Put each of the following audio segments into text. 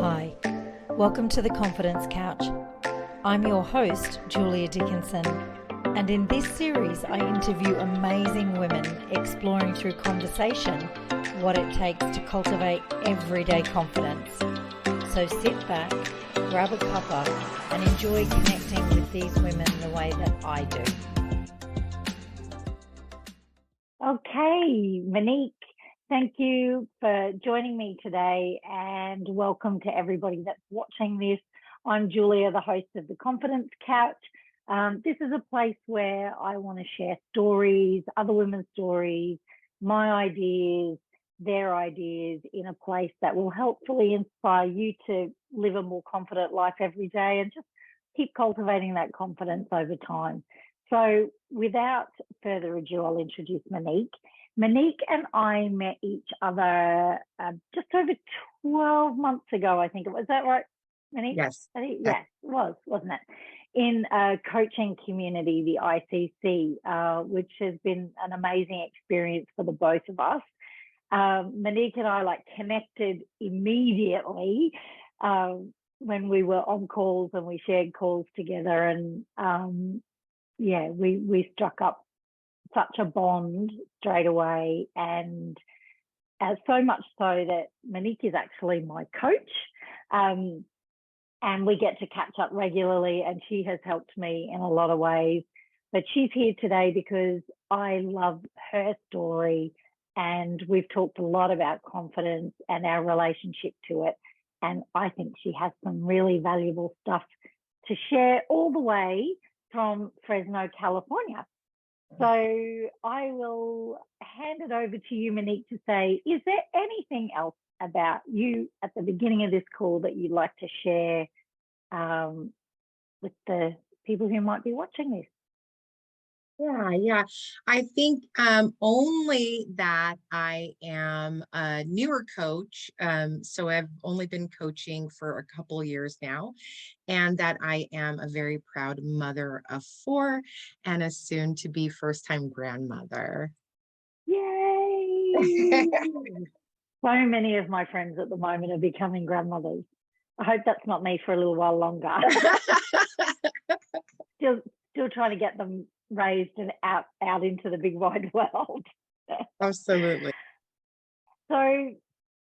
Hi, welcome to the Confidence Couch. I'm your host, Julia Dickenson, and in this series I interview amazing women exploring through conversation what it takes to cultivate everyday confidence. So sit back, grab a cuppa, and enjoy connecting with these women the way that I do. Okay, Monique, thank you for joining me today, and welcome to everybody that's watching this. I'm Julia, the host of the Confidence Couch. This is a place where I want to share stories, other women's stories, my ideas, their ideas, in a place that will helpfully inspire you to live a more confident life every day and just keep cultivating that confidence over time. So without further ado, I'll introduce Monique. Monique and I met each other just over 12 months ago, I think it was. Is that right, Monique? Yes. Yes, it was, wasn't it? In a coaching community, the ICC, which has been an amazing experience for the both of us. Monique and I connected immediately when we were on calls and we shared calls together, and we struck up such a bond straight away, and so much so that Monique is actually my coach, and we get to catch up regularly, and she has helped me in a lot of ways. But she's here today because I love her story, and we've talked a lot about confidence and our relationship to it, and I think she has some really valuable stuff to share all the way from Fresno, California. So I will hand it over to you, Monique, to say, is there anything else about you at the beginning of this call that you'd like to share with the people who might be watching this? Yeah. I think only that I am a newer coach. So I've only been coaching for a couple years now, and that I am a very proud mother of 4 and a soon to be first-time grandmother. Yay! So many of my friends at the moment are becoming grandmothers. I hope that's not me for a little while longer. Still trying to get them raised and out into the big wide world. Absolutely. So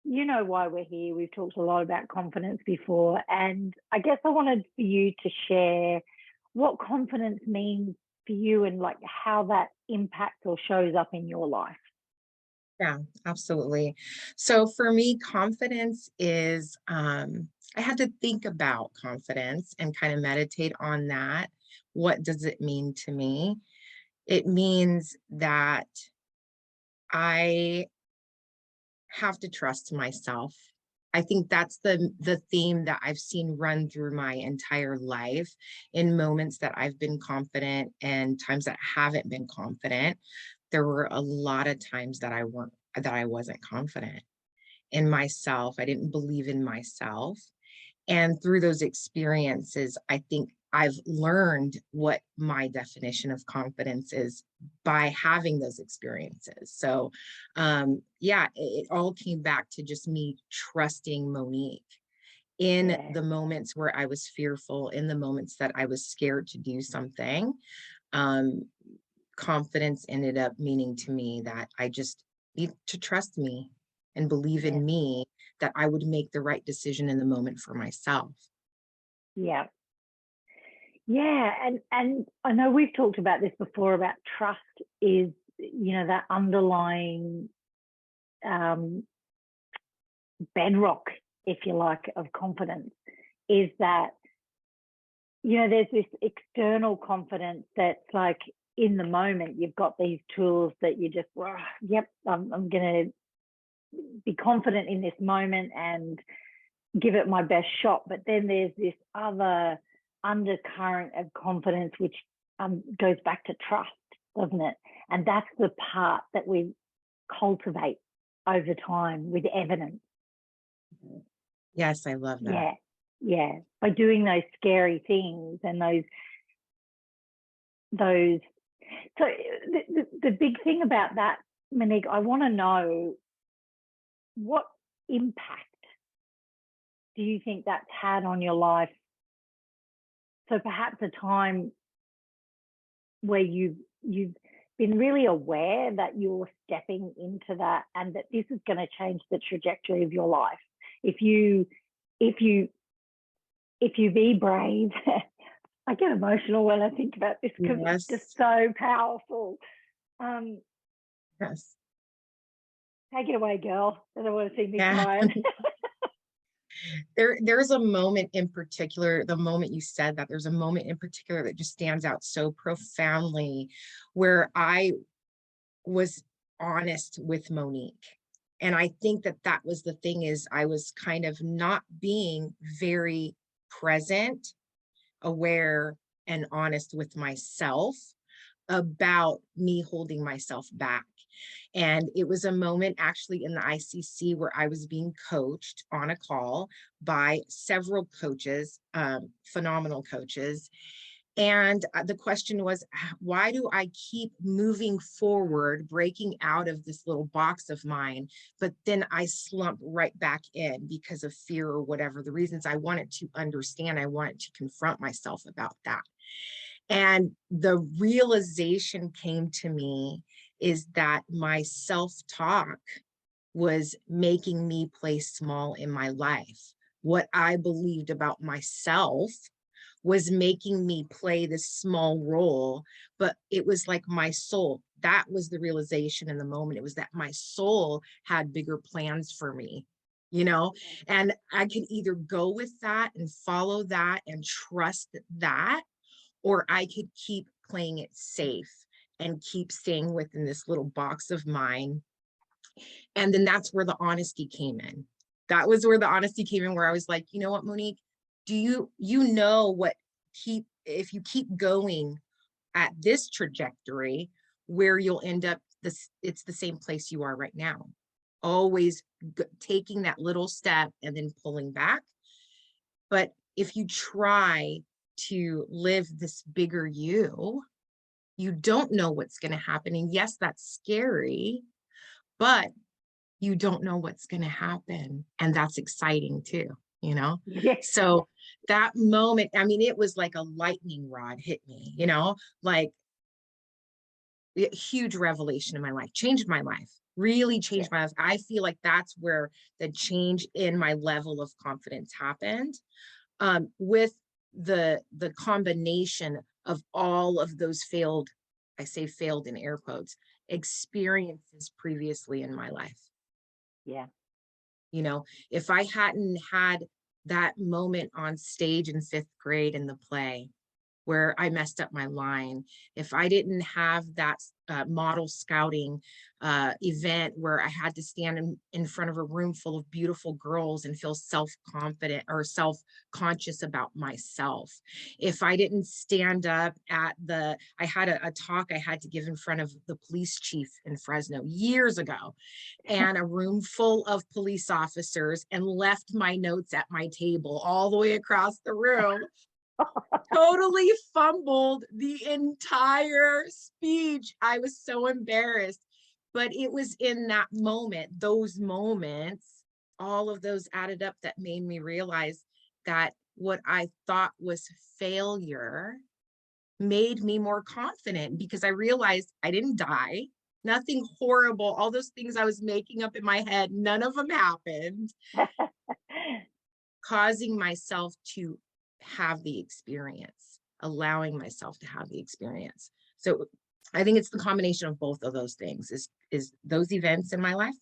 you know why we're here. We've talked a lot about confidence before, and I guess I wanted for you to share what confidence means for you and how that impacts or shows up in your life. Yeah, absolutely. So for me, confidence is, I had to think about confidence and kind of meditate on that. What does it mean to me? It means that I have to trust myself. I think that's the theme that I've seen run through my entire life, in moments that I've been confident and times that haven't been confident. There were a lot of times that I wasn't confident in myself. I didn't believe in myself. And through those experiences, I think I've learned what my definition of confidence is by having those experiences. So, it all came back to just me trusting Monique in the moments where I was fearful, in the moments that I was scared to do something. Um, Confidence ended up meaning to me that I just need to trust me and believe in me, that I would make the right decision in the moment for myself. Yeah. And I know we've talked about this before, about trust is, that underlying bedrock, if you like, of confidence, is that, there's this external confidence that's in the moment, you've got these tools that you just, I'm going to be confident in this moment and give it my best shot. But then there's this other undercurrent of confidence, which goes back to trust, doesn't it? And that's the part that we cultivate over time with evidence. Yes, I love that. Yeah. By doing those scary things and those. So the big thing about that, Monique, I want to know what impact do you think that's had on your life? So perhaps a time where you've been really aware that you're stepping into that, and that this is going to change the trajectory of your life. If you be brave. I get emotional when I think about this because it's just so powerful. Yes. Take it away, girl. I don't want to see me crying. There's a moment in particular, the moment you said that, there's a moment in particular that just stands out so profoundly, where I was honest with Monique. And I think that that was the thing, is I was kind of not being very present, aware, and honest with myself about me holding myself back. And it was a moment actually in the ICC where I was being coached on a call by several coaches, phenomenal coaches. And the question was, why do I keep moving forward, breaking out of this little box of mine, but then I slump right back in because of fear or whatever the reasons? I wanted to understand, I wanted to confront myself about that. And the realization came to me is that my self-talk was making me play small in my life. What I believed about myself was making me play this small role, but it was like my soul. That was the realization in the moment. It was that my soul had bigger plans for me, you know, and I could either go with that and follow that and trust that, or I could keep playing it safe and keep staying within this little box of mine. And then that's where the honesty came in. That was where the honesty came in, where I was like, you know what, Monique, do you know what if you keep going at this trajectory, where you'll end up, it's the same place you are right now, always taking that little step and then pulling back. But if you try to live this bigger you don't know what's going to happen. And yes, that's scary, but you don't know what's going to happen. And that's exciting too, you know? Yes. So that moment, I mean, it was like a lightning rod hit me, you know, like a huge revelation in my life, changed my life, really changed my life. I feel like that's where the change in my level of confidence happened, with the combination of all of those failed, I say failed in air quotes, experiences previously in my life. Yeah. You know, if I hadn't had that moment on stage in 5th grade in the play where I messed up my line, if I didn't have that model scouting event where I had to stand in front of a room full of beautiful girls and feel self-confident or self-conscious about myself, if I didn't stand up at I had a talk I had to give in front of the police chief in Fresno years ago, and a room full of police officers, and left my notes at my table all the way across the room, totally fumbled the entire speech. I was so embarrassed, but it was in that moment, those moments, all of those added up, that made me realize that what I thought was failure made me more confident, because I realized I didn't die. Nothing horrible, all those things I was making up in my head, none of them happened, causing myself to have the experience, allowing myself to have the experience. So I think it's the combination of both of those things, is those events in my life,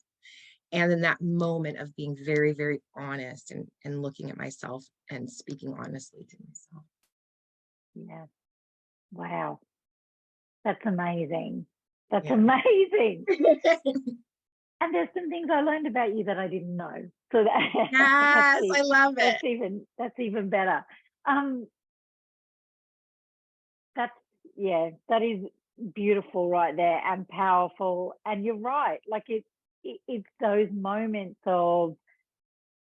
and then that moment of being very, very honest and looking at myself and speaking honestly to myself. Yeah. Wow. That's amazing. That's amazing. And there's some things I learned about you that I didn't know. So yes, I love it. That's even better. That is beautiful right there, and powerful. And you're right. Like it's those moments of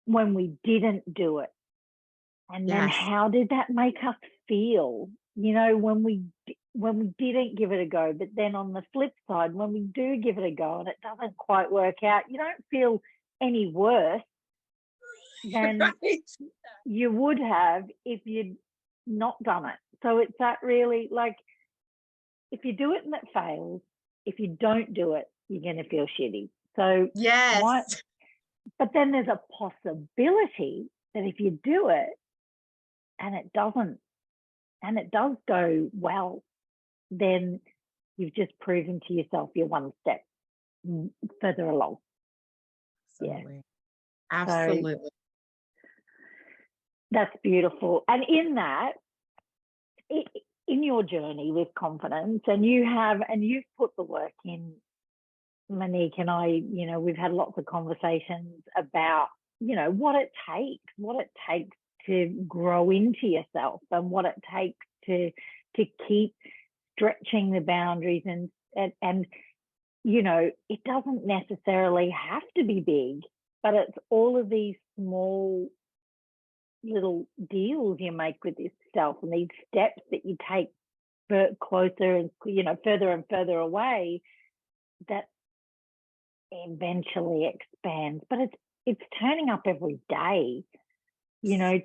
when we didn't do it, and then how did that make us feel? You know, when we didn't give it a go, but then on the flip side, when we do give it a go and it doesn't quite work out, you don't feel any worse. than Right. you would have if you'd not done it. So it's that really, like, if you do it and it fails, if you don't do it, you're going to feel shitty. So my, Yes. but then there's a possibility that if you do it and it doesn't, and it does go well, then you've just proven to yourself you're one step further along. Yeah. Absolutely. So Absolutely. that's beautiful. And in that, in your journey with confidence, and you've put the work in, Monique and I, we've had lots of conversations about, what it takes to grow into yourself, and what it takes to keep stretching the boundaries, and it doesn't necessarily have to be big, but it's all of these small little deals you make with yourself, and these steps that you take closer and further and further away, that eventually expands. But it's turning up every day,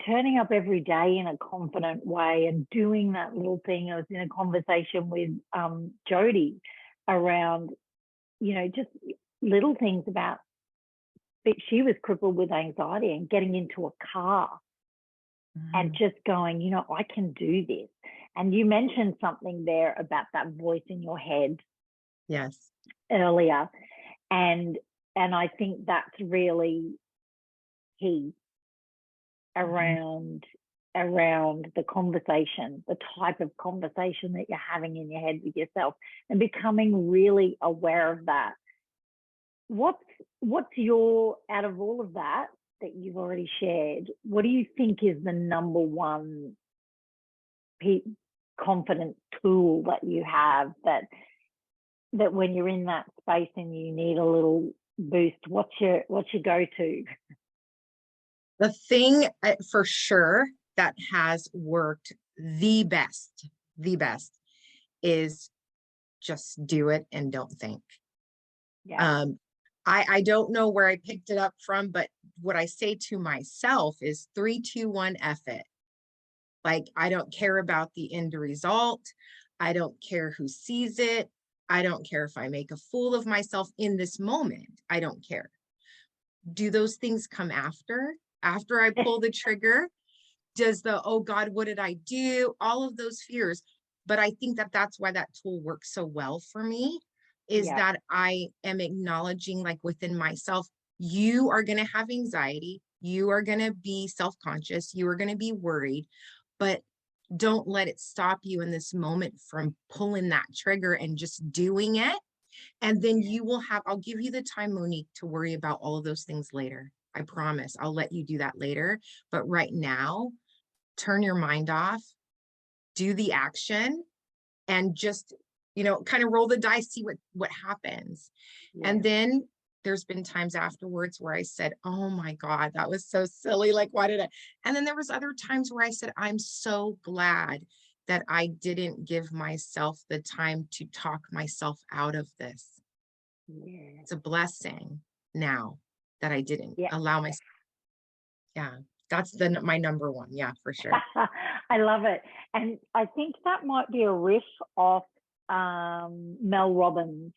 turning up every day in a confident way and doing that little thing. I was in a conversation with Jody around, just little things about, but she was crippled with anxiety and getting into a car and just going, I can do this. And you mentioned something there about that voice in your head Yes. earlier. And I think that's really key around the conversation, the type of conversation that you're having in your head with yourself, and becoming really aware of that. What's your, out of all of that you've already shared, what do you think is the number one confidence tool that you have, that when you're in that space and you need a little boost, what's your go-to? The thing for sure that has worked the best is just do it and don't think. Yeah. I don't know where I picked it up from, but what I say to myself is 3, 2, 1, F it. Like, I don't care about the end result. I don't care who sees it. I don't care if I make a fool of myself in this moment. I don't care. Do those things come after I pull the trigger? Does oh God, what did I do? All of those fears. But I think that that's why that tool works so well for me, is that I am acknowledging, like, within myself, you are going to have anxiety. You are going to be self-conscious. You are going to be worried, but don't let it stop you in this moment from pulling that trigger and just doing it. And then you will I'll give you the time, Monique, to worry about all of those things later. I promise I'll let you do that later. But right now, turn your mind off, do the action, and just, kind of roll the dice, see what happens. And then there's been times afterwards where I said, oh my God, that was so silly. Like, why did I? And then there was other times where I said, I'm so glad that I didn't give myself the time to talk myself out of this. It's a blessing now that I didn't allow myself. Yeah, that's my number one. Yeah, for sure. I love it. And I think that might be a riff off Mel Robbins.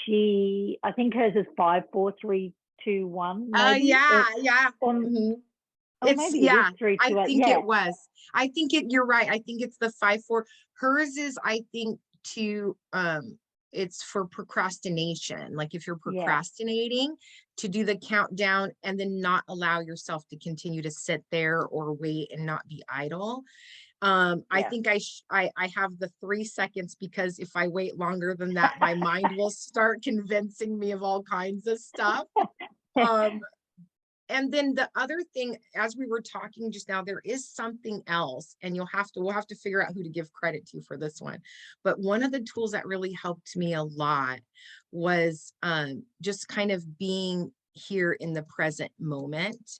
I think hers is 5, 4, 3, 2, 1. Maybe. Yeah. It's maybe it is 3, 2, 1. I think it was. I think you're right. I think it's the 5, 4. Hers is, I think, it's for procrastination. Like, if you're procrastinating, to do the countdown and then not allow yourself to continue to sit there or wait and not be idle. I think I have the 3 seconds, because if I wait longer than that, my mind will start convincing me of all kinds of stuff. And then the other thing, as we were talking just now, there is something else, and we'll have to figure out who to give credit to for this one. But one of the tools that really helped me a lot was just kind of being here in the present moment.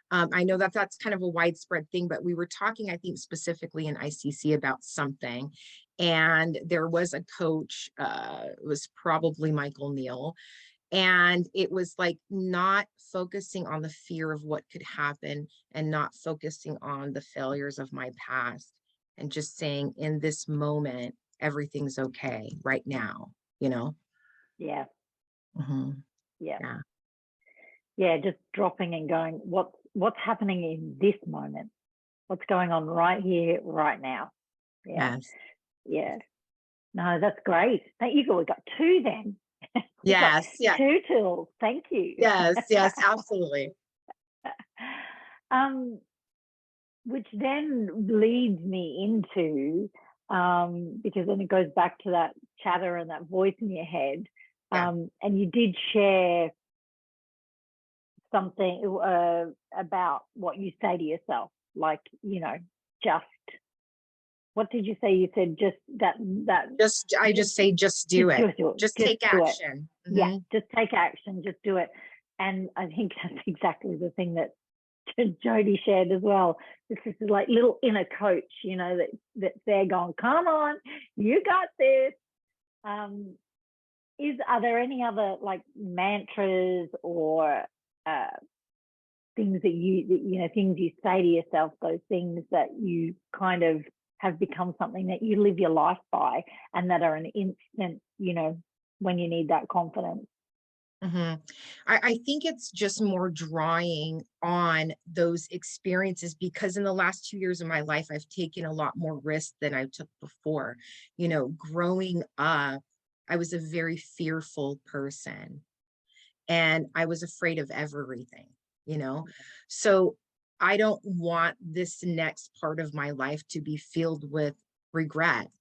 I know that that's kind of a widespread thing, but we were talking, I think, specifically in ICC about something. And there was a coach, it was probably Michael Neal, And it was like not focusing on the fear of what could happen and not focusing on the failures of my past and just saying, in this moment, everything's okay right now, you know? Yeah. Mhm. Yeah. Yeah. Yeah. Just dropping and going, what's happening in this moment? What's going on right here, right now? Yeah. Yes. Yeah. No, that's great. Thank you. We got two then. We've got Yes. Yeah. two tools. Thank you. Yes. Yes. Absolutely. um, which then leads me into, because then it goes back to that chatter and that voice in your head. Yeah. And you did share something about what you say to yourself, like, just, what did you say? You said just that I just just say, just do just it. do it, Just just take do it. action. Yeah, Hmm. just take action, just do it. And I think that's exactly the thing that Jody shared as well. This is like little inner coach, that's there going, come on, you got this. Um, are there any other like mantras or uh, things things you say to yourself, those things that you kind of have become something that you live your life by and that are an instant, when you need that confidence? Hmm. I think it's just more drawing on those experiences, because in the last 2 years of my life, I've taken a lot more risk than I took before. Growing up, I was a very fearful person and I was afraid of everything, you know? So I don't want this next part of my life to be filled with regret,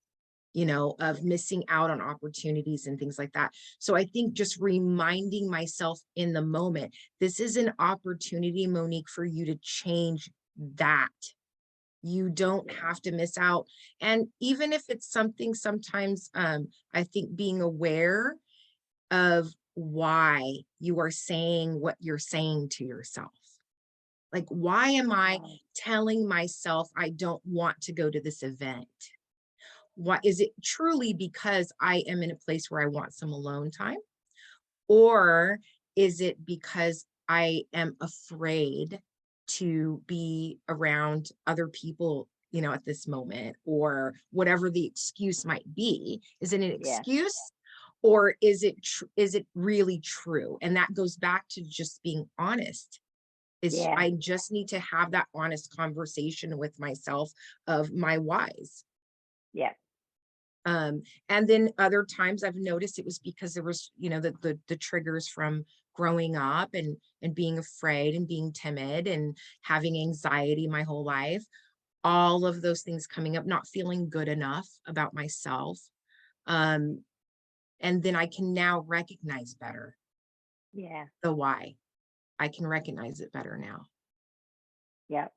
of missing out on opportunities and things like that. So I think just reminding myself in the moment, this is an opportunity, Monique, for you to change that. You don't have to miss out. And even if it's something, sometimes I think being aware of why you are saying what you're saying to yourself. Like, why am I telling myself I don't want to go to this event? Why is it truly because I am in a place where I want some alone time? Or is it because I am afraid to be around other people, at this moment, or whatever the excuse might be? Is it an Yeah, excuse, or is it really true? And that goes back to just being honest. yeah, I just need to have that honest conversation with myself of my whys. yeah, Um, and then other times I've noticed it was because there was, the triggers from growing up and being afraid and being timid and having anxiety my whole life. All of those things coming up, not feeling good enough about myself. Um, and then I can now recognize better yeah, the why. I can recognize it better now. yeah,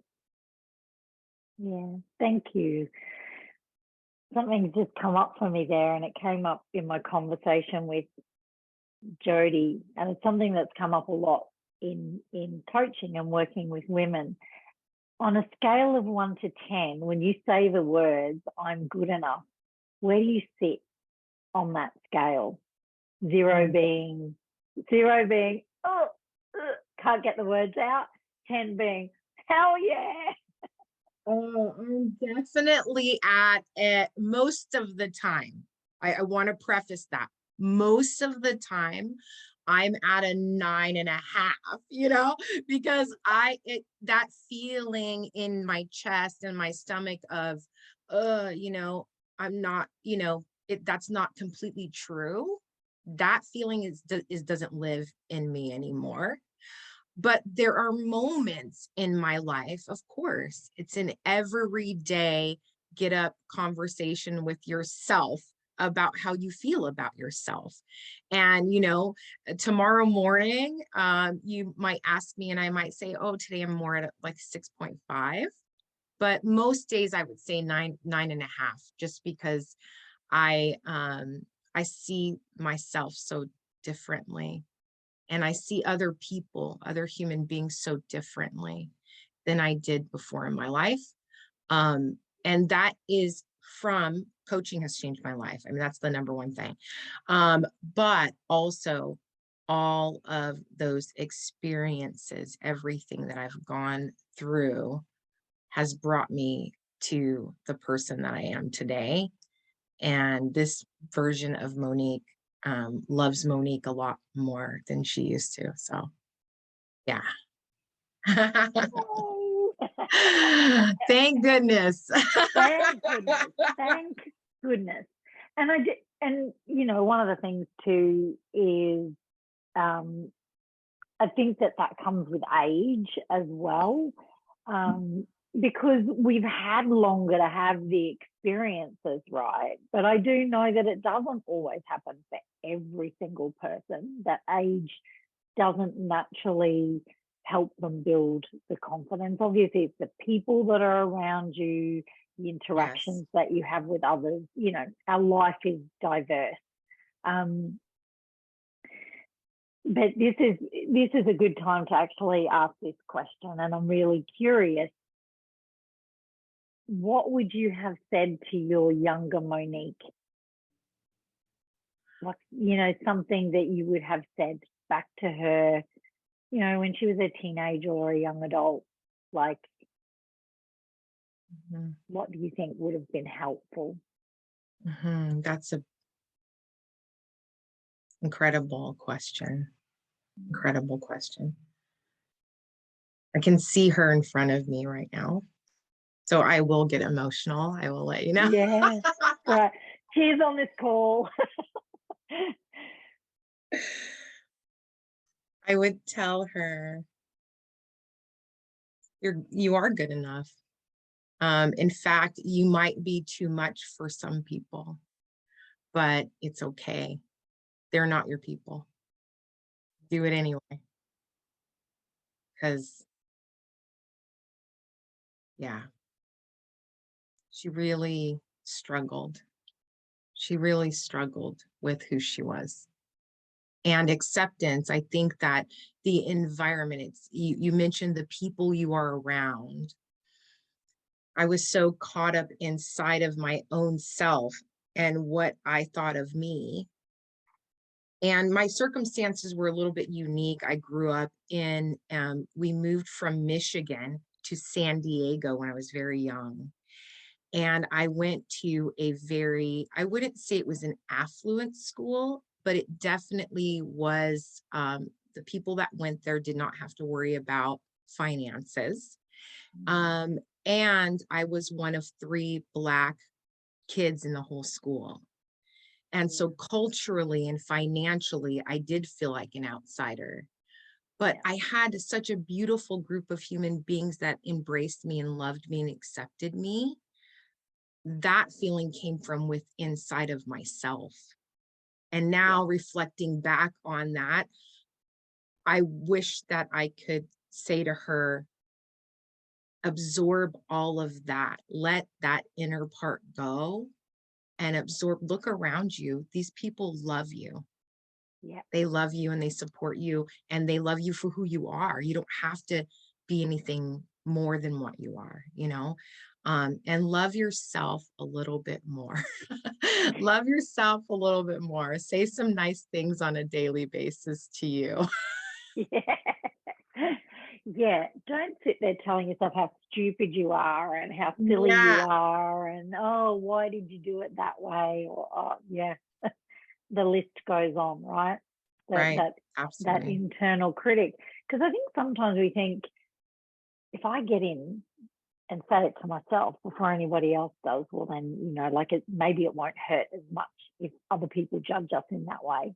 yeah. Thank you. Something just come up for me there, and it came up in my conversation with Jody, and it's something that's come up a lot in coaching and working with women. On a scale of 1 to 10, when you say the words "I'm good enough," where do you sit on that scale? Zero Mm. being zero being can't get the words out. 10 being hell yeah. Oh, I'm definitely at it most of the time. I want to preface that. Most of the time, I'm at a 9.5, because that feeling in my chest and my stomach of, I'm not, that's not completely true. That feeling doesn't live in me anymore. But there are moments in my life, of course, it's an everyday get up conversation with yourself about how you feel about yourself. And, tomorrow morning, you might ask me and I might say, oh, today I'm more at like 6.5. But most days I would say 9.5, just because I see myself so differently. And I see other people, other human beings so differently than I did before in my life. And that is from coaching has changed my life. I mean, that's the number one thing. But also all of those experiences, everything that I've gone through has brought me to the person that I am today. And this version of Monique loves Monique a lot more than she used to. So, yeah. Oh. Thank goodness. Thank goodness. Thank goodness. And I did, and you know, one of the things too is I think that comes with age as well, because we've had longer to have the experiences, right? But I do know that it doesn't always happen for every single person, that age doesn't naturally help them build the confidence. Obviously, it's the people that are around you, the Yes. interactions that you have with others. You know, our life is diverse. Um, but this is a good time to actually ask this question, and I'm really curious. What would you have said to your younger Monique? Like, you know, something that you would have said back to her, you know, when she was a teenager or a young adult. Like, Mhm. what do you think would have been helpful? That's an incredible question. Incredible question. I can see her in front of me right now. So I will get emotional. I will let you know. Yes, right. Cheers on this call. I would tell her, you are good enough. In fact, you might be too much for some people, but it's okay. They're not your people. Do it anyway. Because, yeah, she really struggled. She really struggled with who she was. And acceptance, I think that the environment, you mentioned the people you are around. I was so caught up inside of my own self and what I thought of me. And my circumstances were a little bit unique. I grew up we moved from Michigan to San Diego when I was very young. And I went to I wouldn't say it was an affluent school, but it definitely was. The people that went there did not have to worry about finances. Um, and I was one of 3 Black kids in the whole school. And so culturally and financially, I did feel like an outsider. But Yeah, I had such a beautiful group of human beings that embraced me and loved me and accepted me. That feeling came from within inside of myself. And yeah, now reflecting back on that, I wish that I could say to her, absorb all of that, let that inner part go and absorb, look around you. These people love you. yeah, They love you and they support you and they love you for who you are. You don't have to be anything more than what you are, you know? And love yourself a little bit more. Love yourself a little bit more. Say some nice things on a daily basis to you. yeah. Yeah, don't sit there telling yourself how stupid you are and how silly you Yeah, are, and oh, why did you do it that way? Or oh, yeah, the list goes on, right? That right. that that Absolutely. internal critic. Because I think sometimes we think, if I get in and say it to myself before anybody else does, well then, you know, like maybe it won't hurt as much if other people judge us in that way.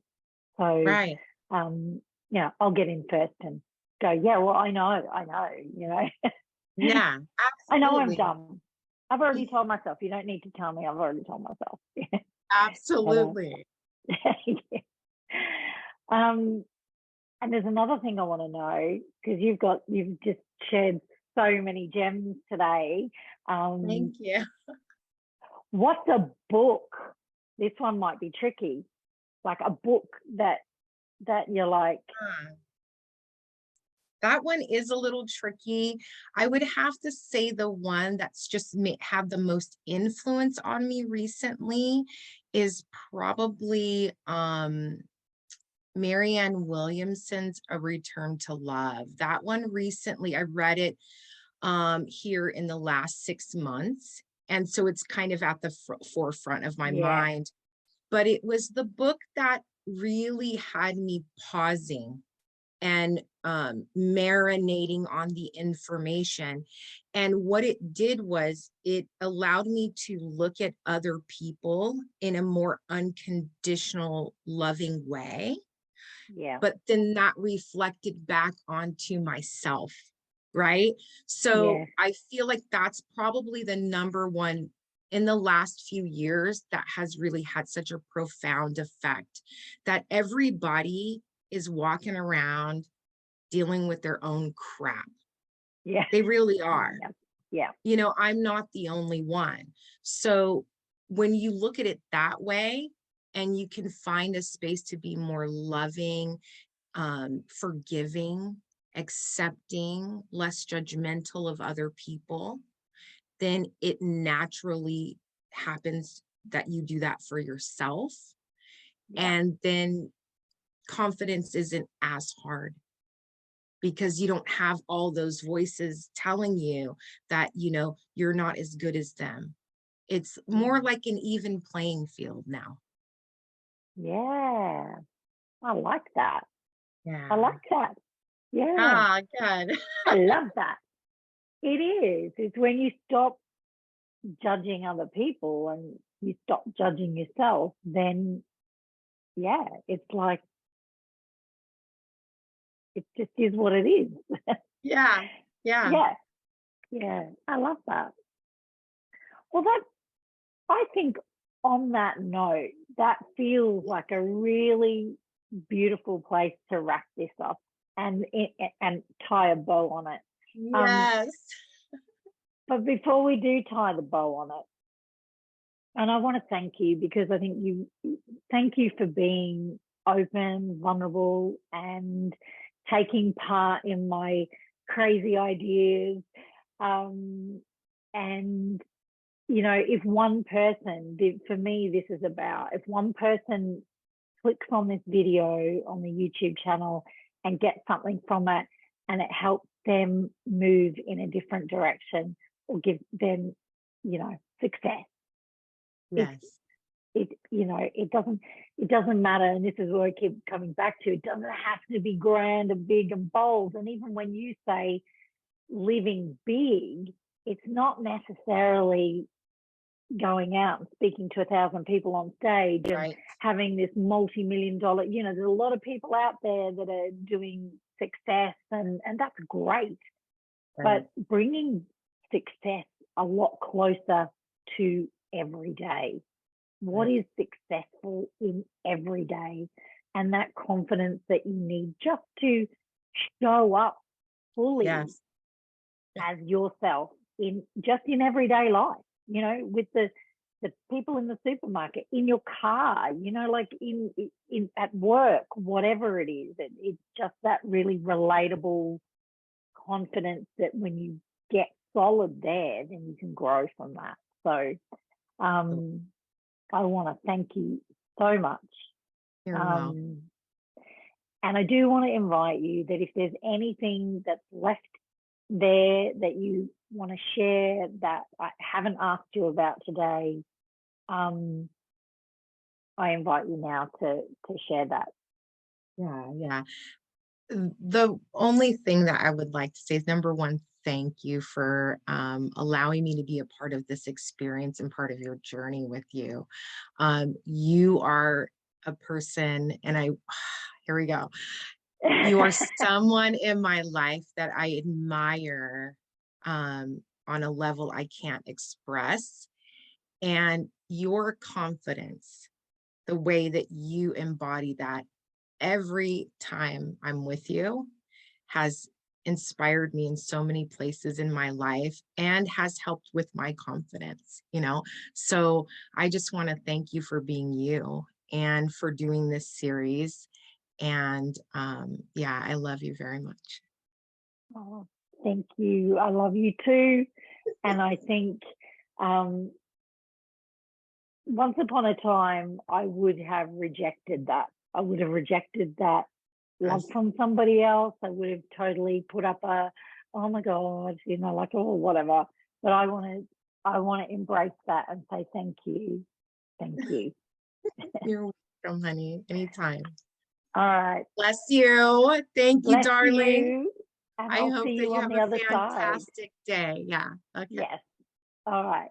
So Right. yeah, I'll get in first and go, yeah, well, I know, you know, Yeah, I know I'm absolutely. dumb. I've already told myself. You don't need to tell me. I've already told myself. but, Absolutely. yeah. um, and there's another thing I want to know, because you've just shared so many gems today. Thank Um, you. what's a book? This one might be tricky. Like a book that you're like, That one is a little tricky. I would have to say the one that's just had the most influence on me recently is probably Marianne Williamson's A Return to Love. That one recently, I read it here in the last 6 months. And so it's kind of at the forefront of my Yeah. mind. But it was the book that really had me pausing and marinating on the information. And what it did was it allowed me to look at other people in a more unconditional, loving way. Yeah. But then that reflected back onto myself, right? So Yeah. I feel like that's probably the number one in the last few years that has really had such a profound effect, that everybody is walking around dealing with their own crap. Yeah. They really are. Yeah. Yeah. You know, I'm not the only one. So when you look at it that way, and you can find a space to be more loving, forgiving, accepting, less judgmental of other people, then it naturally happens that you do that for yourself. Yeah. And then confidence isn't as hard because you don't have all those voices telling you that, you're not as good as them. It's more Mm. like an even playing field now. Yeah. I like that. I Yeah. like that. Yeah. Ah, good. I love that. It is. It's when you stop judging other people and you stop judging yourself, then yeah, it's like it just is what it is. Yeah. Yeah. Yeah. Yeah. I love that. Well, that I think on that note, that feels like a really beautiful place to wrap this up and tie a bow on it. Um, Yes. but before we do tie the bow on it, and I want to thank you because I think thank you for being open, vulnerable, and taking part in my crazy ideas. And if one person, for me, this is about, if one person clicks on this video on the YouTube channel and gets something from it and it helps them move in a different direction or give them, success. It, Yes. it doesn't matter. And this is where I keep coming back to, it doesn't have to be grand and big and bold. And even when you say living big, it's not necessarily going out and speaking to 1,000 people on stage and Right. having this multi-million dollar, there's a lot of people out there that are doing success and that's great. Right. But bringing success a lot closer to every day. What Right. is successful in every day? And that confidence that you need just to show up fully Yes. as yourself in everyday life, with the people in the supermarket, in your car, like in at work, whatever it is. It's just that really relatable confidence that when you get solid there, then you can grow from that. So I want to thank you so much. You're welcome. And I do want to invite you that if there's anything that's left there that you want to share that I haven't asked you about today, I invite you now to share that. Yeah. Yeah. The only thing that I would like to say is, number one, thank you for allowing me to be a part of this experience and part of your journey with you. You are a person, and here we go. You are someone in my life that I admire on a level I can't express. And your confidence, the way that you embody that every time I'm with you, has inspired me in so many places in my life and has helped with my confidence. So I just want to thank you for being you and for doing this series. And yeah, I love you very much. Oh, thank you. I love you too. And I think once upon a time, I would have rejected that I would have rejected that love Yes. from somebody else. I would have totally put up a, oh my God, you know, like, oh, whatever. But I want to embrace that and say, thank you. Thank you. You're welcome, honey. Anytime. All right. Bless you. Thank you, Bless darling. you. And I I'll hope see that you you on have the a other side. fantastic day. Yeah. Okay. Yes. All right.